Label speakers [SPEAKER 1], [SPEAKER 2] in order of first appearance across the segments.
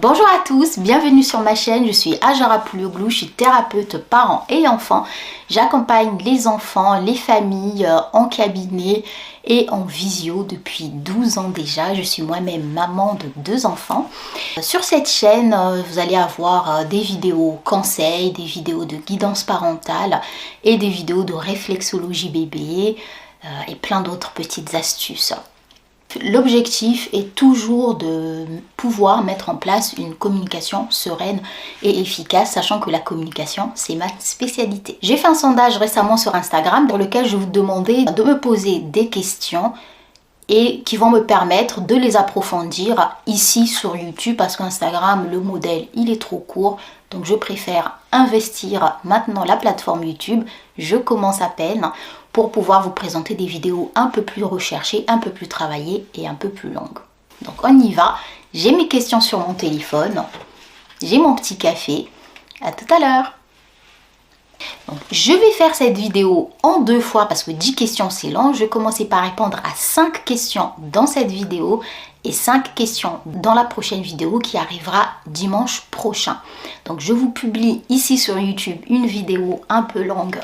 [SPEAKER 1] Bonjour à tous, bienvenue sur ma chaîne, je suis Ajara Poulioglu, je suis thérapeute parents et enfants. J'accompagne les enfants, les familles en cabinet et en visio depuis 12 ans déjà. Je suis moi-même maman de 2 enfants. Sur cette chaîne, vous allez avoir des vidéos conseils, des vidéos de guidance parentale et des vidéos de réflexologie bébé et plein d'autres petites astuces. L'objectif est toujours de pouvoir mettre en place une communication sereine et efficace, sachant que la communication, c'est ma spécialité. J'ai fait un sondage récemment sur Instagram dans lequel je vous demandais de me poser des questions et qui vont me permettre de les approfondir ici sur YouTube parce qu'Instagram, le modèle, il est trop court. Donc je préfère investir maintenant la plateforme YouTube. Je commence à peine pour pouvoir vous présenter des vidéos un peu plus recherchées, un peu plus travaillées et un peu plus longues. Donc on y va. J'ai mes questions sur mon téléphone. J'ai mon petit café. À tout à l'heure. Donc, je vais faire cette vidéo en 2 fois parce que 10 questions c'est long. Je vais commencer par répondre à 5 questions dans cette vidéo et 5 questions dans la prochaine vidéo qui arrivera dimanche prochain. Donc je vous publie ici sur YouTube une vidéo un peu longue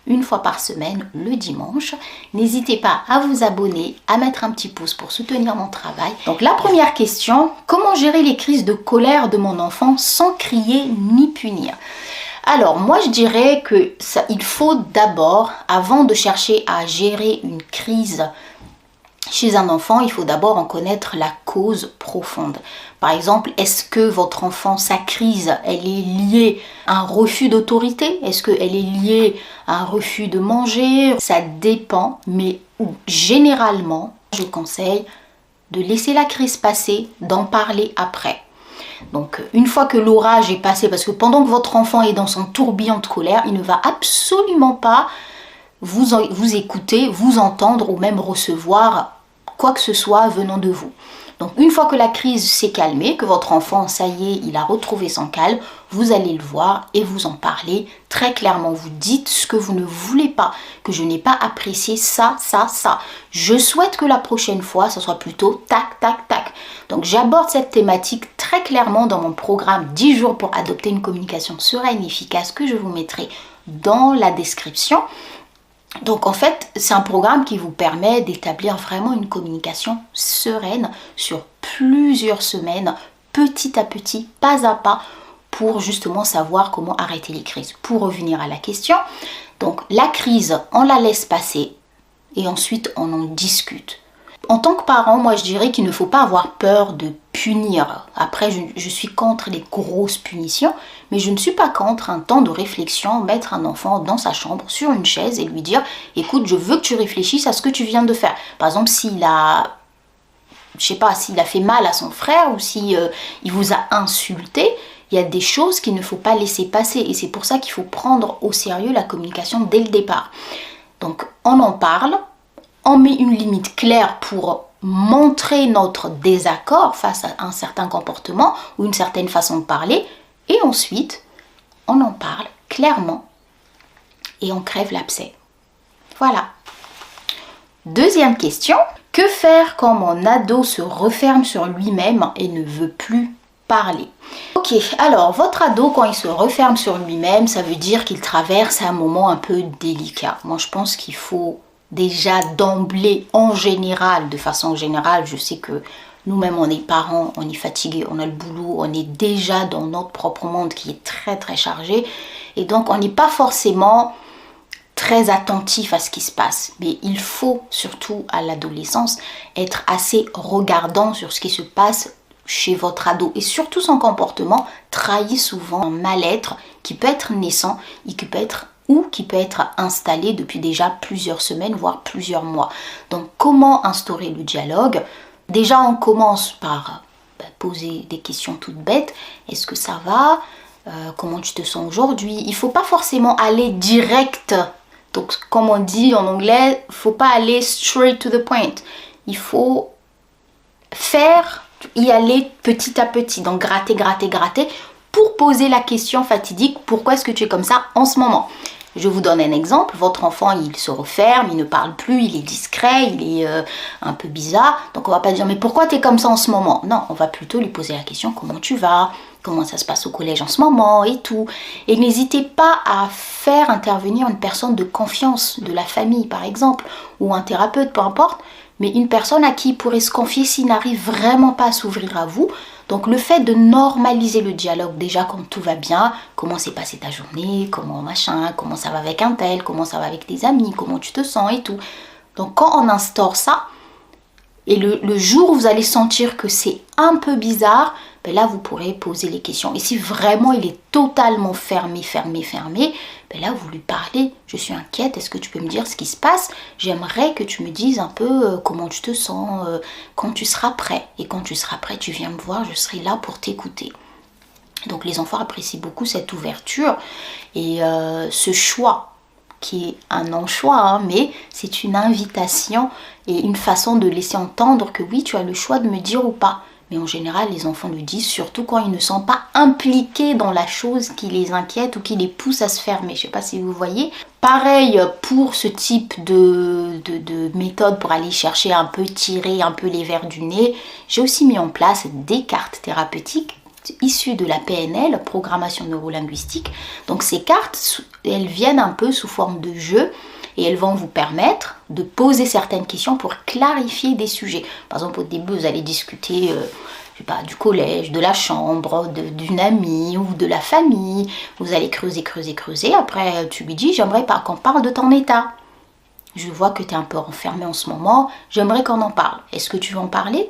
[SPEAKER 1] une fois par semaine le dimanche. N'hésitez pas à vous abonner, à mettre un petit pouce pour soutenir mon travail. Donc la première question, comment gérer les crises de colère de mon enfant sans crier ni punir? Alors moi je dirais que il faut d'abord, avant de chercher à gérer une crise chez un enfant, il faut d'abord en connaître la cause profonde. Par exemple, est-ce que votre enfant, sa crise, elle est liée à un refus d'autorité? Est-ce qu'elle est liée à un refus de manger? Ça dépend, mais généralement, je conseille de laisser la crise passer, d'en parler après. Donc, une fois que l'orage est passé, parce que pendant que votre enfant est dans son tourbillon de colère, il ne va absolument pas vous écouter, vous entendre ou même recevoir quoi que ce soit venant de vous. Donc une fois que la crise s'est calmée, que votre enfant, ça y est, il a retrouvé son calme, vous allez le voir et vous en parler très clairement. Vous dites ce que vous ne voulez pas, que je n'ai pas apprécié ça. Je souhaite que la prochaine fois, ça soit plutôt tac, tac, tac. Donc j'aborde cette thématique très clairement dans mon programme 10 jours pour adopter une communication sereine et efficace que je vous mettrai dans la description. Donc en fait, c'est un programme qui vous permet d'établir vraiment une communication sereine sur plusieurs semaines, petit à petit, pas à pas, pour justement savoir comment arrêter les crises. Pour revenir à la question, donc la crise, on la laisse passer et ensuite on en discute. En tant que parent, moi je dirais qu'il ne faut pas avoir peur de punir. Après, je suis contre les grosses punitions, mais je ne suis pas contre un temps de réflexion, mettre un enfant dans sa chambre, sur une chaise et lui dire « Écoute, je veux que tu réfléchisses à ce que tu viens de faire. » Par exemple, s'il a, je sais pas, s'il a fait mal à son frère ou si il vous a insulté, il y a des choses qu'il ne faut pas laisser passer. Et c'est pour ça qu'il faut prendre au sérieux la communication dès le départ. Donc, on en parle. On met une limite claire pour montrer notre désaccord face à un certain comportement ou une certaine façon de parler. Et ensuite, on en parle clairement et on crève l'abcès. Voilà. Deuxième question. Que faire quand mon ado se referme sur lui-même et ne veut plus parler? Ok, alors votre ado, quand il se referme sur lui-même, ça veut dire qu'il traverse un moment un peu délicat. Moi, je pense qu'il faut déjà d'emblée, en général, de façon générale, je sais que nous-mêmes on est parents, on est fatigués, on a le boulot, on est déjà dans notre propre monde qui est très très chargé et donc on n'est pas forcément très attentif à ce qui se passe. Mais il faut surtout à l'adolescence être assez regardant sur ce qui se passe chez votre ado et surtout son comportement trahit souvent un mal-être qui peut être naissant et qui peut être installé depuis déjà plusieurs semaines, voire plusieurs mois. Donc, comment instaurer le dialogue? Déjà, on commence par poser des questions toutes bêtes. Est-ce que ça va? Comment tu te sens aujourd'hui? Il ne faut pas forcément aller direct. Donc, comme on dit en anglais, il ne faut pas aller straight to the point. Il faut y aller petit à petit. Donc, gratter, pour poser la question fatidique. Pourquoi est-ce que tu es comme ça en ce moment? Je vous donne un exemple, votre enfant il se referme, il ne parle plus, il est discret, il est un peu bizarre. Donc on va pas dire mais pourquoi tu es comme ça en ce moment? Non, on va plutôt lui poser la question comment tu vas, comment ça se passe au collège en ce moment et tout. Et n'hésitez pas à faire intervenir une personne de confiance de la famille par exemple, ou un thérapeute, peu importe, mais une personne à qui il pourrait se confier s'il n'arrive vraiment pas à s'ouvrir à vous. Donc le fait de normaliser le dialogue, déjà quand tout va bien, comment s'est passée ta journée, comment machin, comment ça va avec un tel, comment ça va avec tes amis, comment tu te sens et tout. Donc quand on instaure ça, et le jour où vous allez sentir que c'est un peu bizarre, ben là vous pourrez poser les questions. Et si vraiment il est totalement fermé, ben là vous lui parlez. Je suis inquiète, est-ce que tu peux me dire ce qui se passe? J'aimerais que tu me dises un peu comment tu te sens, quand tu seras prêt. Et quand tu seras prêt, tu viens me voir, je serai là pour t'écouter. Donc les enfants apprécient beaucoup cette ouverture et ce choix qui est un non-choix, hein, mais c'est une invitation et une façon de laisser entendre que oui, tu as le choix de me dire ou pas. Mais en général, les enfants le disent, surtout quand ils ne sont pas impliqués dans la chose qui les inquiète ou qui les pousse à se fermer. Je ne sais pas si vous voyez. Pareil pour ce type de méthode pour aller chercher un peu, tirer un peu les vers du nez. J'ai aussi mis en place des cartes thérapeutiques issues de la PNL, programmation neurolinguistique. Donc ces cartes, elles viennent un peu sous forme de jeu et elles vont vous permettre de poser certaines questions pour clarifier des sujets. Par exemple, au début, vous allez discuter je sais pas, du collège, de la chambre, d'une amie ou de la famille. Vous allez creuser. Après, tu lui dis, j'aimerais pas qu'on parle de ton état. Je vois que tu es un peu renfermé en ce moment. J'aimerais qu'on en parle. Est-ce que tu veux en parler?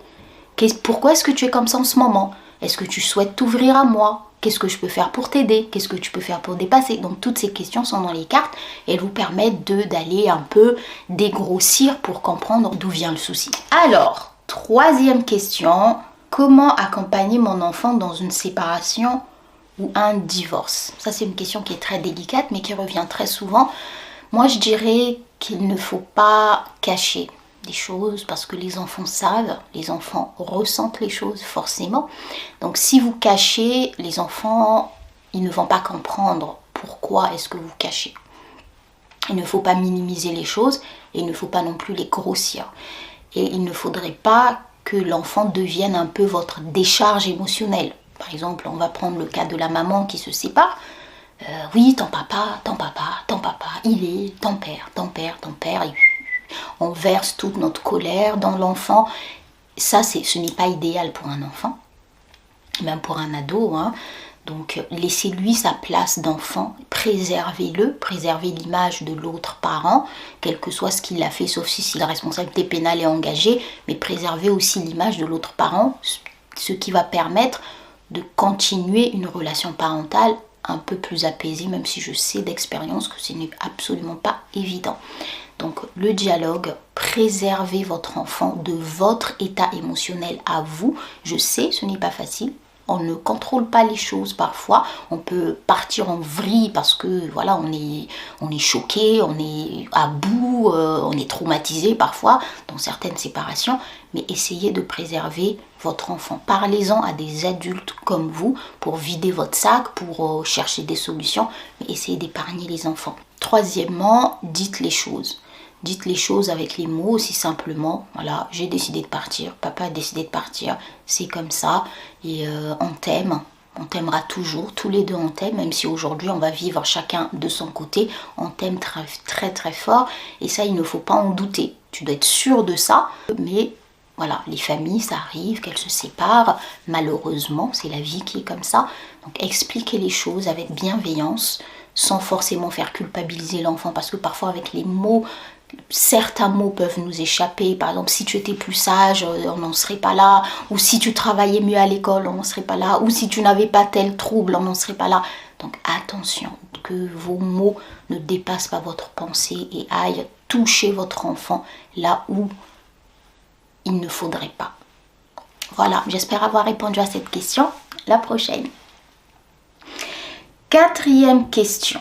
[SPEAKER 1] Pourquoi est-ce que tu es comme ça en ce moment? Est-ce que tu souhaites t'ouvrir à moi? Qu'est-ce que je peux faire pour t'aider? Qu'est-ce que tu peux faire pour dépasser? Donc toutes ces questions sont dans les cartes et elles vous permettent d'aller un peu dégrossir pour comprendre d'où vient le souci. Alors, troisième question, comment accompagner mon enfant dans une séparation ou un divorce? Ça c'est une question qui est très délicate mais qui revient très souvent. Moi je dirais qu'il ne faut pas cacher des choses parce que les enfants savent, les enfants ressentent les choses forcément. Donc si vous cachez, les enfants, ils ne vont pas comprendre pourquoi est-ce que vous cachez. Il ne faut pas minimiser les choses et il ne faut pas non plus les grossir. Et il ne faudrait pas que l'enfant devienne un peu votre décharge émotionnelle. Par exemple, on va prendre le cas de la maman qui se sépare. Oui, ton papa, il est ton père. On verse toute notre colère dans l'enfant. Ça, ce n'est pas idéal pour un enfant, même pour un ado, hein. Donc, laissez-lui sa place d'enfant, préservez-le, préservez l'image de l'autre parent, quel que soit ce qu'il a fait, sauf si la responsabilité pénale est engagée, mais préservez aussi l'image de l'autre parent, ce qui va permettre de continuer une relation parentale un peu plus apaisée, même si je sais d'expérience que ce n'est absolument pas évident. Donc le dialogue, préservez votre enfant de votre état émotionnel à vous. Je sais, ce n'est pas facile. On ne contrôle pas les choses parfois. On peut partir en vrille parce que voilà, on est choqué, on est à bout, on est traumatisé parfois dans certaines séparations. Mais essayez de préserver votre enfant. Parlez-en à des adultes comme vous pour vider votre sac, pour chercher des solutions. Mais essayez d'épargner les enfants. Troisièmement, dites les choses. Dites les choses avec les mots aussi simplement. Voilà, j'ai décidé de partir, papa a décidé de partir, c'est comme ça. Et on t'aime, on t'aimera toujours, tous les deux on t'aime, même si aujourd'hui on va vivre chacun de son côté. On t'aime très, très très fort et ça il ne faut pas en douter. Tu dois être sûr de ça, mais voilà, les familles ça arrive qu'elles se séparent, malheureusement c'est la vie qui est comme ça. Donc expliquez les choses avec bienveillance, sans forcément faire culpabiliser l'enfant, parce que parfois avec les mots, certains mots peuvent nous échapper. Par exemple, si tu étais plus sage, on n'en serait pas là. Ou si tu travaillais mieux à l'école, on n'en serait pas là. Ou si tu n'avais pas tel trouble, on n'en serait pas là. Donc attention, que vos mots ne dépassent pas votre pensée et aillent toucher votre enfant là où il ne faudrait pas. Voilà, j'espère avoir répondu à cette question. La prochaine. Quatrième question.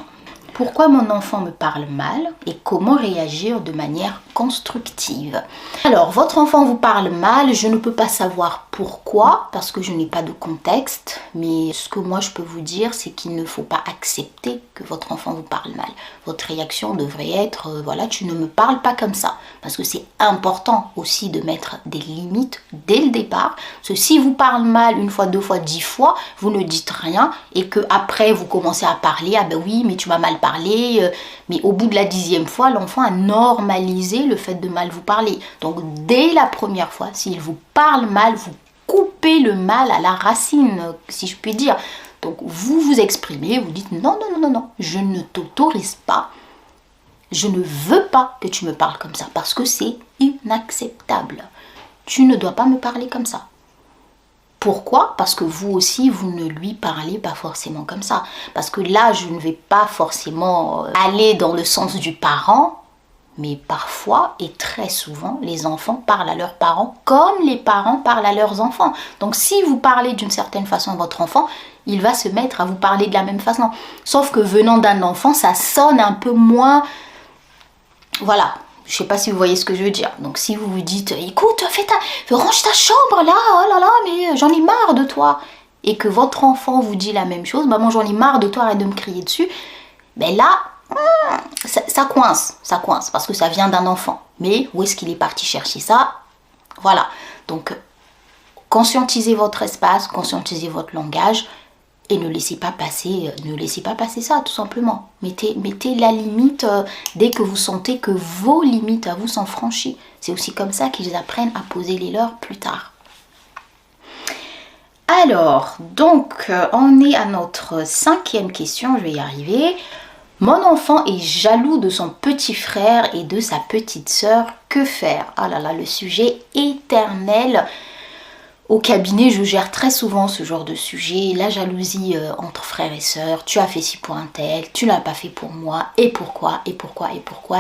[SPEAKER 1] Pourquoi mon enfant me parle mal et comment réagir de manière constructive? Alors, votre enfant vous parle mal, je ne peux pas savoir pourquoi parce que je n'ai pas de contexte, mais ce que moi je peux vous dire, c'est qu'il ne faut pas accepter que votre enfant vous parle mal. Votre réaction devrait être, voilà, tu ne me parles pas comme ça, parce que c'est important aussi de mettre des limites dès le départ. Parce que si vous parle mal une fois, deux fois, 10 fois, vous ne dites rien et que après vous commencez à parler, ah ben oui, mais tu m'as mal parlé, mais au bout de la 10e fois, l'enfant a normalisé le fait de mal vous parler. Donc dès la première fois, s'il vous parle mal, vous coupez le mal à la racine, si je puis dire. Donc vous vous exprimez, vous dites non, non, non, non, non, je ne t'autorise pas, je ne veux pas que tu me parles comme ça parce que c'est inacceptable. Tu ne dois pas me parler comme ça. Pourquoi? Parce que vous aussi, vous ne lui parlez pas forcément comme ça. Parce que là, je ne vais pas forcément aller dans le sens du parent, mais parfois et très souvent, les enfants parlent à leurs parents comme les parents parlent à leurs enfants. Donc si vous parlez d'une certaine façon à votre enfant, il va se mettre à vous parler de la même façon. Sauf que venant d'un enfant, ça sonne un peu moins... Voilà. Je ne sais pas si vous voyez ce que je veux dire. Donc si vous vous dites, écoute, range ta chambre là, oh là là, mais j'en ai marre de toi. Et que votre enfant vous dit la même chose, maman j'en ai marre de toi, arrête de me crier dessus. Ben là, ça coince, parce que ça vient d'un enfant. Mais où est-ce qu'il est parti chercher ça? Voilà. Donc conscientisez votre espace, conscientisez votre langage. Et ne laissez pas passer ça, tout simplement. Mettez la limite dès que vous sentez que vos limites à vous sont franchies. C'est aussi comme ça qu'ils apprennent à poser les leurs plus tard. Alors, donc, on est à notre 5e question, je vais y arriver. Mon enfant est jaloux de son petit frère et de sa petite sœur. Que faire? Ah là là, le sujet éternel. Au cabinet, je gère très souvent ce genre de sujet, la jalousie entre frères et sœurs, tu as fait ci pour un tel, tu l'as pas fait pour moi, et pourquoi,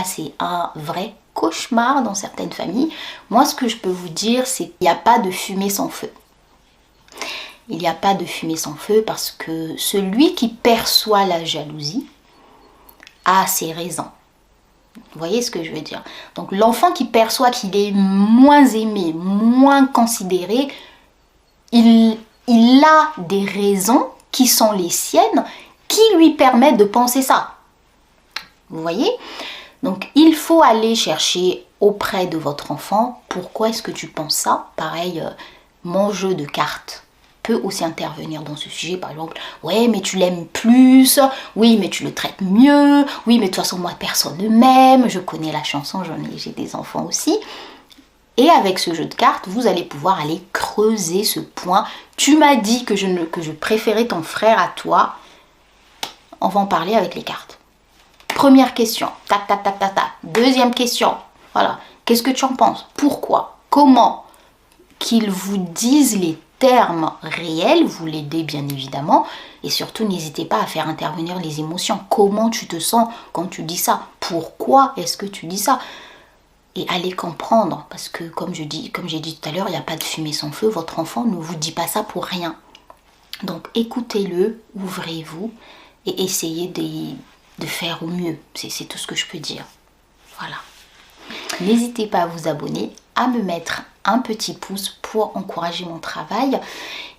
[SPEAKER 1] c'est un vrai cauchemar dans certaines familles. Moi, ce que je peux vous dire, c'est qu'il n'y a pas de fumée sans feu. Il n'y a pas de fumée sans feu parce que celui qui perçoit la jalousie a ses raisons. Vous voyez ce que je veux dire? Donc l'enfant qui perçoit qu'il est moins aimé, moins considéré, il a des raisons qui sont les siennes qui lui permettent de penser ça. Vous voyez? Donc il faut aller chercher auprès de votre enfant pourquoi est-ce que tu penses ça. Pareil, mon jeu de cartes peut aussi intervenir dans ce sujet. Par exemple, ouais mais tu l'aimes plus, oui mais tu le traites mieux, oui mais de toute façon moi personne ne m'aime, je connais la chanson, j'ai des enfants aussi. Et avec ce jeu de cartes, vous allez pouvoir aller creuser ce point. Tu m'as dit que je préférais ton frère à toi. On va en parler avec les cartes. Première question. Tac, tac, tac, tac, tac. Deuxième question. Voilà. Qu'est-ce que tu en penses? Pourquoi? Comment? Qu'ils vous disent les termes réels. Vous l'aidez bien évidemment. Et surtout, n'hésitez pas à faire intervenir les émotions. Comment tu te sens quand tu dis ça? Pourquoi est-ce que tu dis ça? Et allez comprendre, parce que comme j'ai dit tout à l'heure, il n'y a pas de fumée sans feu, votre enfant ne vous dit pas ça pour rien. Donc écoutez-le, ouvrez-vous et essayez de faire au mieux, c'est tout ce que je peux dire. Voilà. N'hésitez pas à vous abonner, à me mettre un petit pouce pour encourager mon travail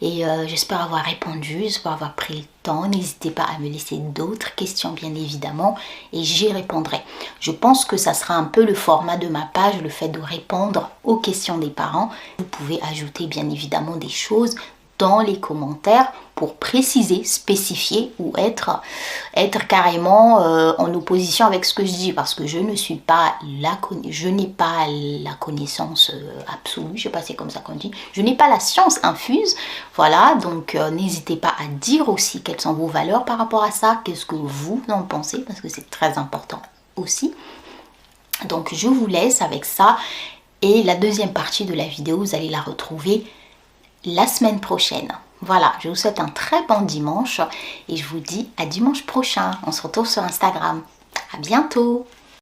[SPEAKER 1] et j'espère avoir répondu, j'espère avoir pris le temps. N'hésitez pas à me laisser d'autres questions bien évidemment et j'y répondrai. Je pense que ça sera un peu le format de ma page, le fait de répondre aux questions des parents. Vous pouvez ajouter bien évidemment des choses dans les commentaires pour préciser, spécifier ou être carrément en opposition avec ce que je dis parce que je n'ai pas la connaissance absolue, je sais pas si c'est comme ça qu'on dit, je n'ai pas la science infuse, voilà, donc n'hésitez pas à dire aussi quelles sont vos valeurs par rapport à ça, qu'est-ce que vous en pensez parce que c'est très important aussi. Donc je vous laisse avec ça et la deuxième partie de la vidéo, vous allez la retrouver la semaine prochaine. Voilà, je vous souhaite un très bon dimanche et je vous dis à dimanche prochain. On se retrouve sur Instagram. À bientôt!